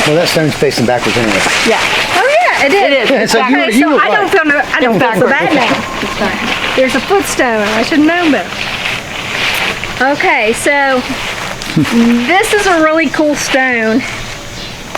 Well, that stone's facing backwards anyway. Yeah. Oh yeah, it is. So you were I don't feel I don't feel so bad now. There's a footstone. I should know better. Okay, so this is a really cool stone,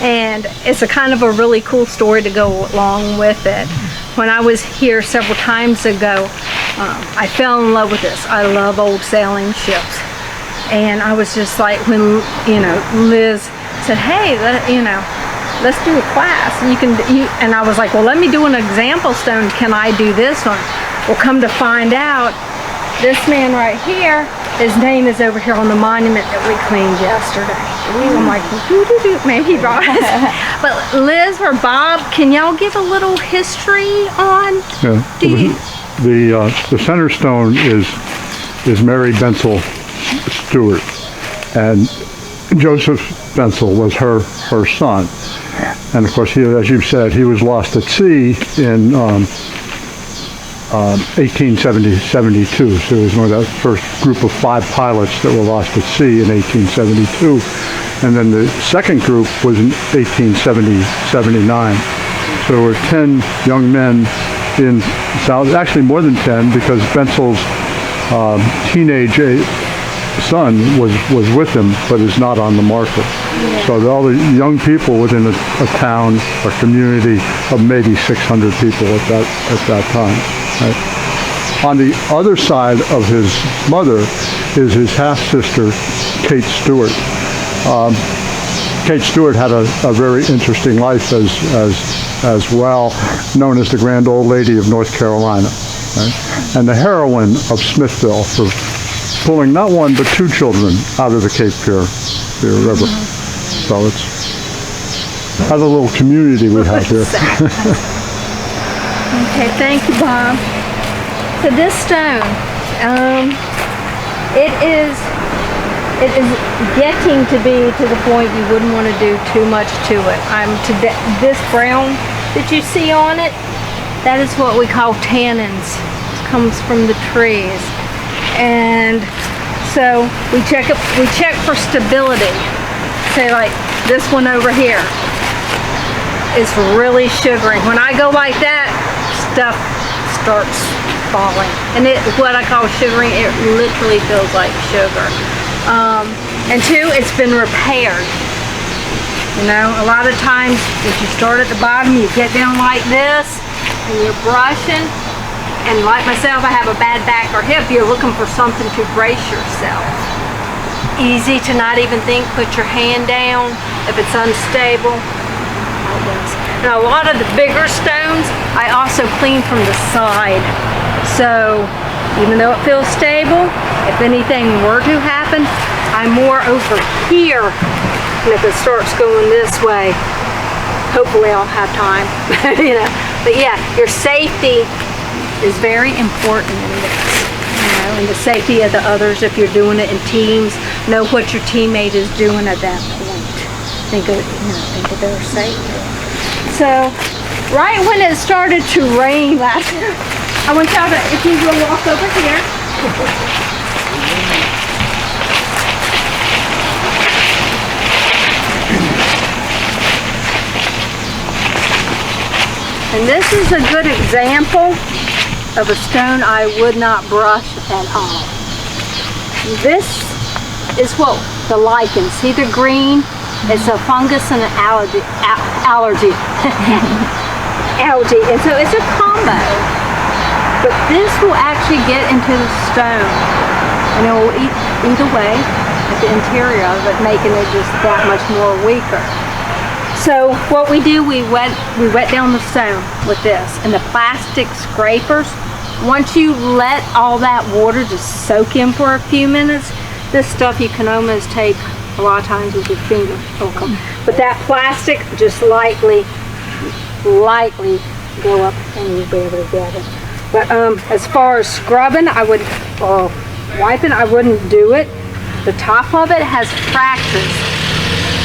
and it's a kind of a really cool story to go along with it. When I was here several times ago, I fell in love with this. I love old sailing ships, and I was just like, when Liz said, "Hey, let's do a class," and I was like, "Well, let me do an example stone. Can I do this one?" Well, come to find out, this man right here, his name is over here on the monument that we cleaned yesterday. I'm like, maybe Bob. But Liz or Bob, can y'all give a little history on? Yeah. The center stone is Mary Bensel Stewart, and Joseph Bensel was her son. And of course, as you've said, he was lost at sea in 1872. So he was one of the first group of 5 pilots that were lost at sea in 1872. And then the second group was in 1879. So there were 10 young men in South, actually more than 10, because Bensel's teenage son was with him, but is not on the market. So all the young people within a town or community of maybe 600 people at that time. Right? On the other side of his mother is his half-sister, Kate Stewart. Kate Stewart had a very interesting life as well, known as the Grand Old Lady of North Carolina, right? And the heroine of Smithville for pulling not one but 2 children out of the Cape Fear River. So it's another little community we have here. Okay, thank you, Bob. So this stone, it is getting to be to the point you wouldn't want to do too much to it. This brown that you see on it, that is what we call tannins. It comes from the trees, and so we check for stability. Say like this one over here is really sugary. When I go like that, stuff starts falling, and what I call sugaring, it literally feels like sugar. And 2, it's been repaired. A lot of times if you start at the bottom, you get down like this and you're brushing, and like myself, I have a bad back or hip, you're looking for something to brace yourself. Easy to not even think, put your hand down if it's unstable. Like this. And a lot of the bigger stones, I also clean from the side. So even though it feels stable, if anything were to happen, I'm more over here. And if it starts going this way, hopefully I'll have time. But yeah, your safety is very important in this. And the safety of the others, if you're doing it in teams, know what your teammate is doing at that point. Think of their safety. So, right when it started to rain last year, I want y'all to, if you will, walk over here. And this is a good example of a stone I would not brush at all. This is what the lichen. See the green? It's a fungus and an algae. Algae. And so it's a combo. But this will actually get into the stone, and it will eat away at the interior of it, making it just that much more weaker. So what we do, we wet down the stone with this, and the plastic scrapers. Once you let all that water just soak in for a few minutes, this stuff you can almost take a lot of times with your finger. But that plastic, just lightly go up and you'll be able to get it. But as far as scrubbing, or wiping, I wouldn't do it. The top of it has fractures.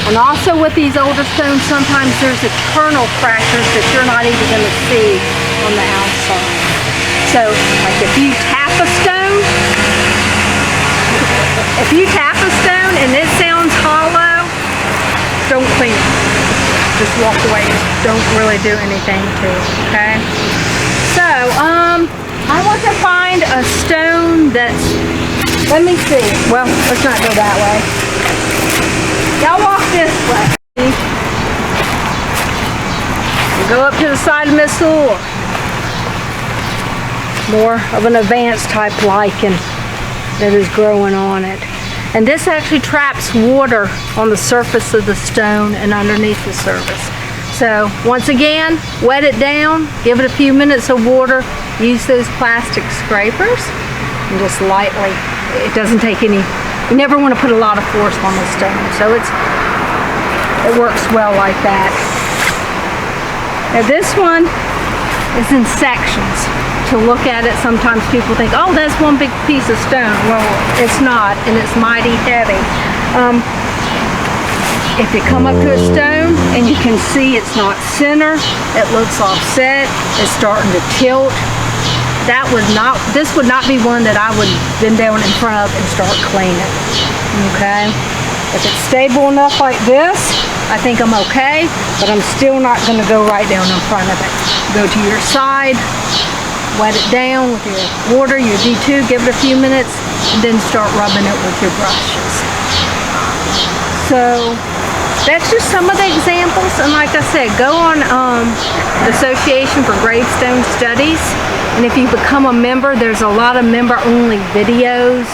And also with these older stones, sometimes there's internal fractures that you're not even going to see on the outside. So, like if you tap a stone and it sounds hollow, don't clean it. just walk away. Don't really do anything to it, okay? So, I want to find a stone that's, let me see. Well, let's not go that way. Y'all walk this way. We'll go up to the side of Miss Lure. More of an advanced type lichen that is growing on it. And this actually traps water on the surface of the stone and underneath the surface. So once again, wet it down, give it a few minutes of water, use those plastic scrapers, and just lightly, it doesn't take any, you never want to put a lot of force on the stone. So it works well like that. Now this one is in sections. To look at it, sometimes people think, oh, that's one big piece of stone. Well, it's not, and it's mighty heavy. If you come up to a stone and you can see it's not center, it looks offset, it's starting to tilt, this would not be one that I would bend down in front of and start cleaning, okay? If it's stable enough like this, I think I'm okay, but I'm still not gonna go right down in front of it. Go to your side, wet it down with your water, your D2, give it a few minutes, and then start rubbing it with your brushes. So that's just some of the examples, and like I said, go on the Association for Gravestone Studies, and if you become a member, there's a lot of member-only videos,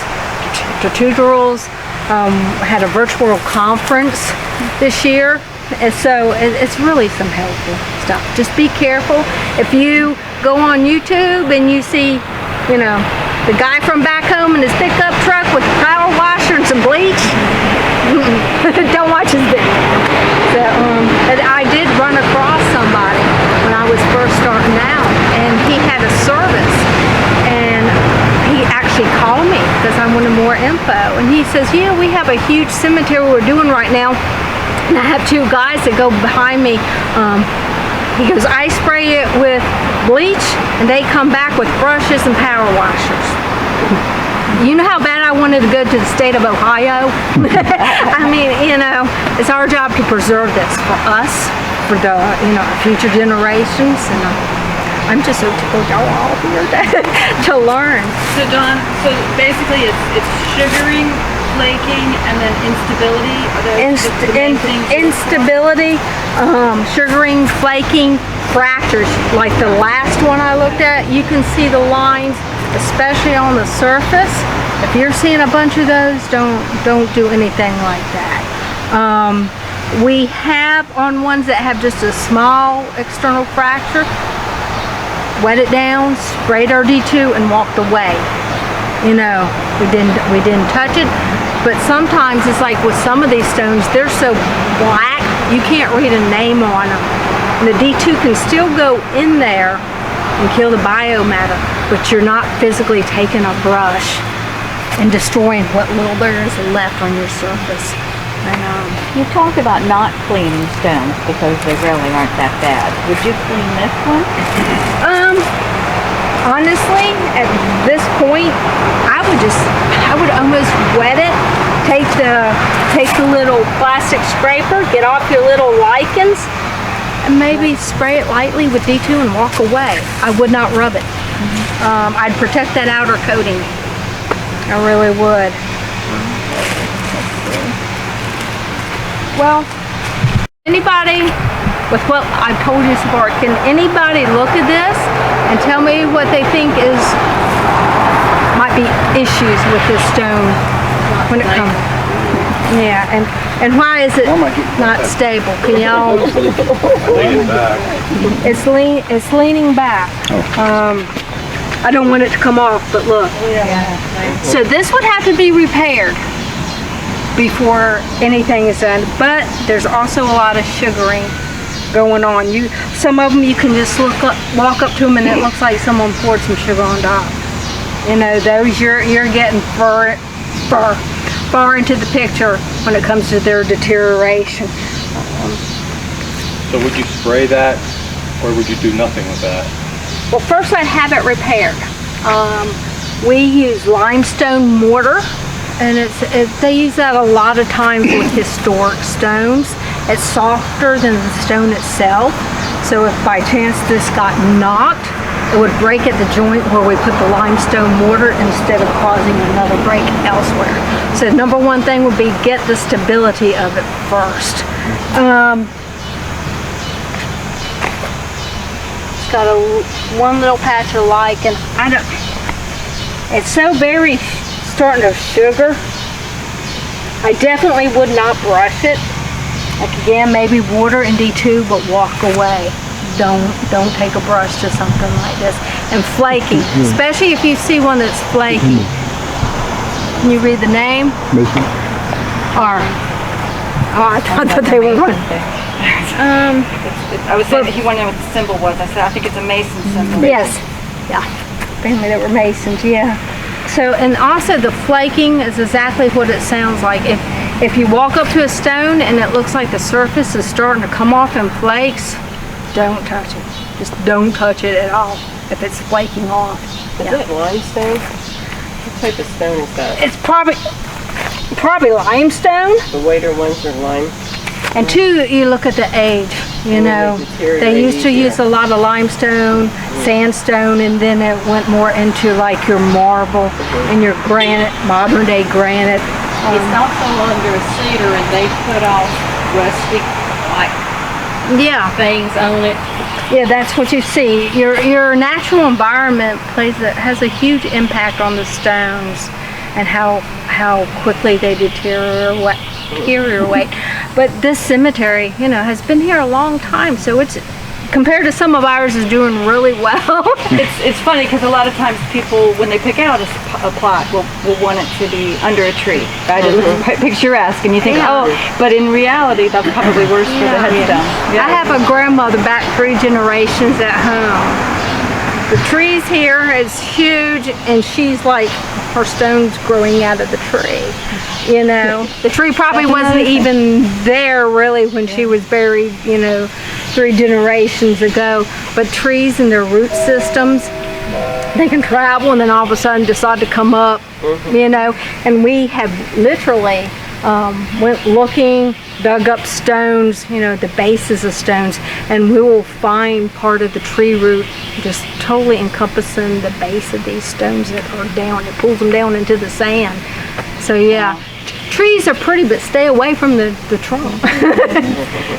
tutorials. Had a virtual conference this year. And so it's really some helpful stuff. Just be careful. If you go on YouTube and you see, you know, the guy from back home in his pickup truck with a power washer and some bleach, don't watch his video. So, I did run across somebody when I was first starting out, and he had a service, and he actually called me because I wanted more info. And he says, yeah, we have a huge cemetery we're doing right now. And I have two guys that go behind me. He goes, I spray it with bleach, and they come back with brushes and power washers. You know how bad I wanted to go to the state of Ohio? I mean, you know, it's our job to preserve this for us, for the, you know, future generations. And I'm just so tickled y'all all here to learn. So Dawn, so basically it's sugaring, flaking, and then instability? Are those the main things? Instability, sugaring, flaking, fractures. Like the last one I looked at, you can see the lines, especially on the surface. If you're seeing a bunch of those, don't do anything like that. We have on ones that have just a small external fracture, wet it down, sprayed our D2, and walked away. You know, we didn't touch it. But sometimes it's like with some of these stones, they're so black, you can't read a name on them. And the D2 can still go in there and kill the biomatter, but you're not physically taking a brush and destroying what little there is left on your surface. And, you talked about not cleaning stones because they really aren't that bad. Would you clean this one? Honestly, at this point, I would almost wet it, take the little plastic scraper, get off your little lichens, and maybe spray it lightly with D2 and walk away. I would not rub it. I'd protect that outer coating. I really would. Well, anybody, with what I've told you so far, can anybody look at this and tell me what they think might be issues with this stone when it comes? Yeah, and why is it not stable? Can y'all? It's leaning back. I don't want it to come off, but look. So this would have to be repaired before anything is done, but there's also a lot of sugaring going on. Some of them you can just walk up to them and it looks like someone poured some sugar on top. You know, those you're getting far into the picture when it comes to their deterioration. So would you spray that, or would you do nothing with that? Well, first I'd have it repaired. We use limestone mortar, and they use that a lot of times with historic stones. It's softer than the stone itself. So if by chance this got knocked, it would break at the joint where we put the limestone mortar instead of causing another break elsewhere. So number one thing would be get the stability of it first. It's got one little patch of lichen. It's so very starting to sugar. I definitely would not brush it. Like again, maybe water in D2, but walk away. Don't take a brush to something like this. And flaky, especially if you see one that's flaky. Can you read the name? Mason? Or, I thought they were one. I was saying that he wanted to know what the symbol was. I said, I think it's a mason symbol. Yes, yeah. Apparently they were masons, yeah. So, and also the flaking is exactly what it sounds like. If you walk up to a stone and it looks like the surface is starting to come off in flakes, don't touch it. Just don't touch it at all if it's flaking off. Is it limestone? What type of stone is that? It's probably limestone. The whiter ones are lime. And two, you look at the age, you know. They used to use a lot of limestone, sandstone, and then it went more into like your marble and your granite, modern day granite. It's also under a cedar and they put off rustic things on it. Yeah, that's what you see. Your natural environment has a huge impact on the stones and how quickly they deteriorate. But this cemetery, you know, has been here a long time, so it's compared to some of ours is doing really well. It's funny because a lot of times people, when they pick out a plot, will want it to be under a tree, right? It looks quite picturesque, and you think, oh, but in reality, that's probably worse for the headstone. I have a grandmother back 3 generations at home. The trees here is huge, and she's like, her stone's growing out of the tree. You know, the tree probably wasn't even there really when she was buried, you know, 3 generations ago. But trees and their root systems, they can travel and then all of a sudden decide to come up, you know. And we have literally went looking, dug up stones, you know, the bases of stones, and we will find part of the tree root just totally encompassing the base of these stones that are down. It pulls them down into the sand. So yeah, trees are pretty, but stay away from the trunk.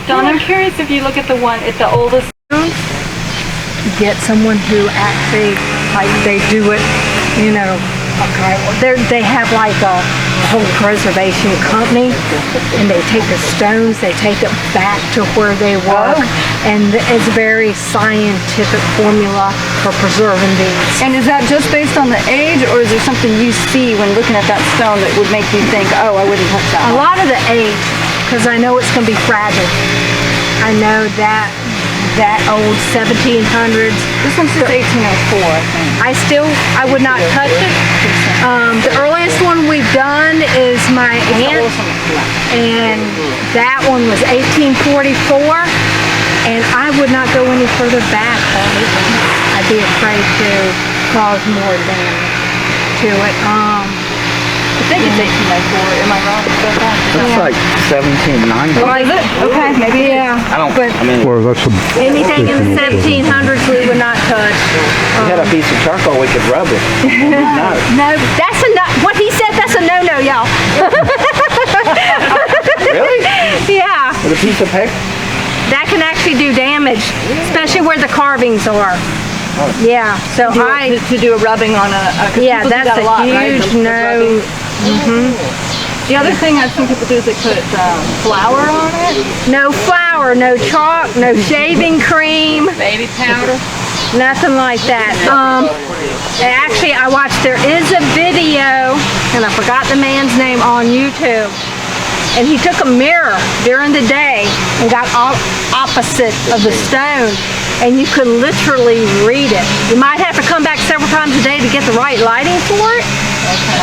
Dawn, I'm curious if you look at the oldest stones. Get someone who actually, like, they do it, you know, they have like a whole preservation company, and they take the stones, they take it back to where they work, and it's a very scientific formula for preserving these. And is that just based on the age, or is there something you see when looking at that stone that would make you think, oh, I wouldn't touch that A one? lot of the age, because I know it's going to be fragile. I know that old 1700s. This one says 1804, I think. I would not touch it. The earliest one we've done is my aunt, and that one was 1844, and I would not go any further back. I'd be afraid to cause more damage to it. I think it's 1804. Am I wrong about that? It's like 1790. Oh, is it? Okay, maybe. Yeah. I don't. But I mean, Well, that's a anything in the 1700s we would not touch. we had a piece of charcoal, we could rub it. No. No, that's a no. What he said, that's a no-no, y'all. Really? Yeah, With a piece of paper? that can actually do damage, especially where the carvings are. Yeah, so To do a rubbing on a yeah, people do that's that a lot, right? huge The no. rubbing. The other thing I've seen people do is they put flour on it. No flour, no chalk, no shaving cream, Baby powder. nothing like that. Actually, I watched, there is a video, and I forgot the man's name, on YouTube. And he took a mirror during the day and got opposite of the stone, and you could literally read it. You might have to come back several times a day to get the right lighting for it,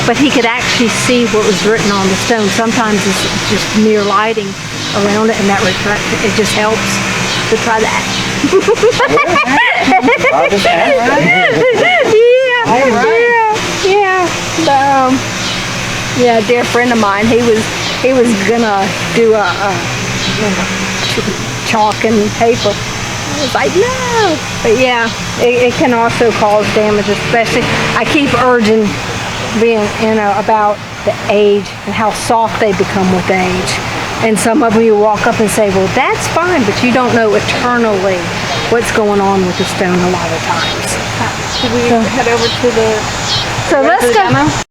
but he could actually see what was written on the stone. Sometimes it's just mere lighting around it, and that it just helps to try that. I'll just ask. Yeah, a dear friend of mine, he was gonna do a chalk and paper. I was like, no. But yeah, it can also cause damage, especially. I keep urging about the age and how soft they become with age. And some of you walk up and say, well, that's fine, but you don't know eternally what's going on with the stone a lot of times. Should we head over to the So let's go. demo?